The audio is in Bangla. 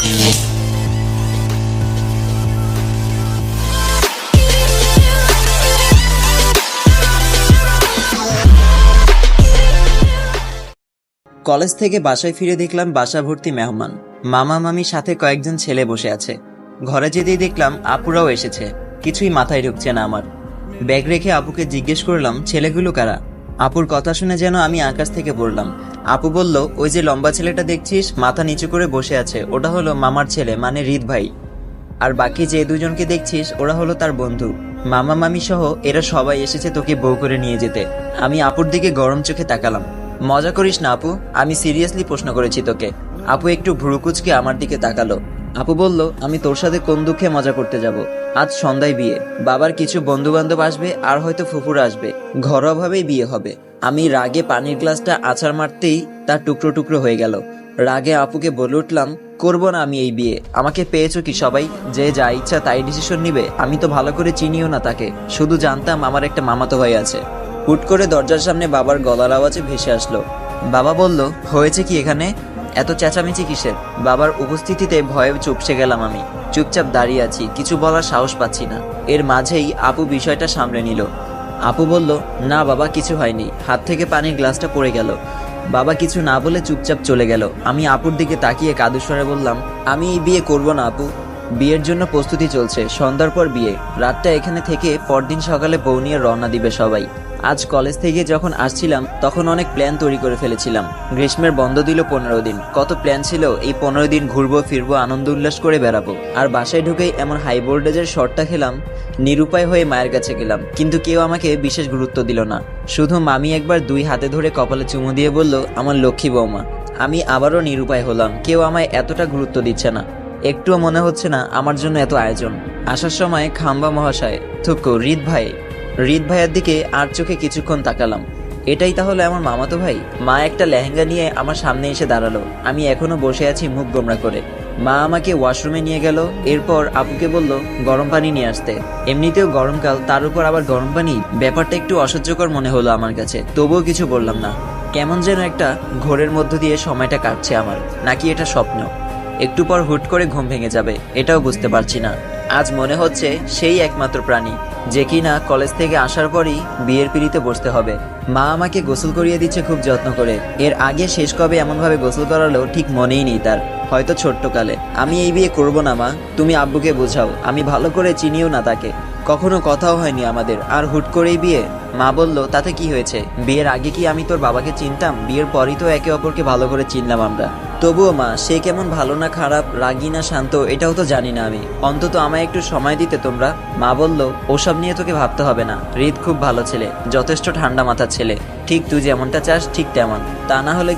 কলেজ থেকে বাসায় ফিরে দেখলাম বাসা ভর্তি মেহমান। মামা মামির সাথে কয়েকজন ছেলে বসে আছে। ঘরে যেতেই দেখলাম আপুরাও এসেছে। কিছুই মাথায় ঢুকছে না আমার। ব্যাগ রেখে আপুকে জিজ্ঞেস করলাম, ছেলেগুলো কারা? আপুর কথা শুনে যেন আমি আকাশ থেকে পড়লাম। আপু বলল, ওই যে লম্বা ছেলেটা দেখছিস মাথা নিচু করে বসে আছে, ওটা হলো মামার ছেলে, মানে হৃদ ভাই। আর বাকি যে দুজনকে দেখছিস ওরা হলো তার বন্ধু। মামা মামি সহ এরা সবাই এসেছে তোকে বউ করে নিয়ে যেতে। আমি আপুর দিকে গরম চোখে তাকালাম। মজা করিস না আপু, আমি সিরিয়াসলি প্রশ্ন করেছি তোকে। আপু একটু ভ্রুকুচকে আমার দিকে তাকালো। আপু বলল, আমি তোর সাথে কোন দুঃখে মজা করতে যাব? আজ সন্ধ্যায় বিয়ে, বাবার কিছু বন্ধু বান্ধব আসবে, আর হয়তো ফুফুরা আসবে, ঘরোয়াভাবেই বিয়ে হবে। আমি রাগে পানির গ্লাসটা আছাড় মারতেই তার টুকরো টুকরো হয়ে গেল। রাগে আপুকে বলে উঠলাম, করব না আমি এই বিয়ে। আমাকে পেয়েছো কি সবাই? যে যা ইচ্ছা তাই ডিসিশন নিবে? আমি তো ভালো করে চিনিও না তাকে, শুধু জানতাম আমার একটা মামাতো ভাই আছে। হুট করে দরজার সামনে বাবার গলার আওয়াজে ভেসে আসলো। বাবা বলল, হয়েছে কি এখানে? এত চেঁচামেচি কিসের? বাবার উপস্থিতিতে ভয়ে চুপসে গেলাম। আমি চুপচাপ দাঁড়িয়ে আছি, কিছু বলার সাহস পাচ্ছি না। এর মাঝেই আপু বিষয়টা সামলে নিল। আপু বলল, না বাবা কিছু হয়নি, হাত থেকে পানির গ্লাসটা পড়ে গেল। বাবা কিছু না বলে চুপচাপ চলে গেল। আমি আপুর দিকে তাকিয়ে কাঁদো স্বরে বললাম, আমি এই বিয়ে করব না আপু। বিয়ের জন্য প্রস্তুতি চলছে, সন্ধ্যার পর বিয়ে। রাতটা এখানে থেকে পরদিন সকালে বউ নিয়ে রওনা দিবে সবাই। আজ কলেজ থেকে যখন আসছিলাম তখন অনেক প্ল্যান তৈরি করে ফেলেছিলাম। গ্রীষ্মের বন্ধ দিল 15 দিন। কত প্ল্যান ছিল, এই 15 দিন ঘুরবো ফিরবো, আনন্দ উল্লাস করে বেড়াবো। আর বাসায় ঢুকেই এমন হাই ভোল্টেজের শটটা খেলাম। নিরুপায় হয়ে মায়ের কাছে গেলাম, কিন্তু কেউ আমাকে বিশেষ গুরুত্ব দিল না। শুধু মামি একবার 2 হাতে ধরে কপালে চুমু দিয়ে বলল, আমার লক্ষ্মী বৌমা। আমি আবারও নিরুপায় হলাম, কেউ আমায় এতটা গুরুত্ব দিচ্ছে না। একটুও মনে হচ্ছে না আমার জন্য এত আয়োজন। আসার সময় খাম্বা মহাশয়, থুকু হৃদ ভাইয়ের দিকে আর চোখে কিছুক্ষণ তাকালাম। এটাই তাহলে আমার মামাতো ভাই? মা একটা লেহেঙ্গা নিয়ে আমার সামনে এসে দাঁড়ালো। আমি এখনো বসে আছি মুখ গোমড়া করে। মা আমাকে ওয়াশরুমে নিয়ে গেল। এরপর আপুকে বলল গরম পানি নিয়ে আসতে। এমনিতেও গরমকাল, তার উপর আবার গরম পানি, ব্যাপারটা একটু অসহ্যকর মনে হলো আমার কাছে। তবুও কিছু বললাম না। কেমন যেন একটা ঘোরের মধ্য দিয়ে সময়টা কাটছে আমার, নাকি এটা স্বপ্ন? একটু পর হুট করে ঘুম ভেঙে যাবে, এটাও বুঝতে পারছি না। আজ মনে হচ্ছে সেই একমাত্র প্রাণী যে কিনা কলেজ থেকে আসার পরই বিয়ের পিঁড়িতে বসতে হবে। মা আমাকে গোসল করিয়ে দিচ্ছে খুব যত্ন করে। এর আগে শেষ কবে এমনভাবে গোসল করালো ঠিক মনেই নেই তার, হয়তো ছোট্টকালে। আমি এই বিয়ে করব না মা, তুমি আব্বুকে বোঝাও। আমি ভালো করে চিনিও না তাকে, কখনো কথাও হয়নি আমাদের, আর হুট করেই বিয়ে। মা বলল, তাতে কি হয়েছে? বিয়ের আগে কি আমি তোর বাবাকে চিনতাম? বিয়ের পরই তো একে অপরকে ভালো করে চিনলাম আমরা। তবুও মা, সে কেমন, ভালো না খারাপ, রাগী না শান্ত, এটাও তো জানি না আমি। অন্তত আমায় একটু সময় দিতে তোমরা। মা বলল, ওসব নিয়ে তোকে ভাবতে হবে না। হৃদ খুব ভালো ছেলে, যথেষ্ট ঠান্ডা মাথার ছেলে। ঠিক তুই যেমনটা চাস ঠিক তেমন, তা না হলে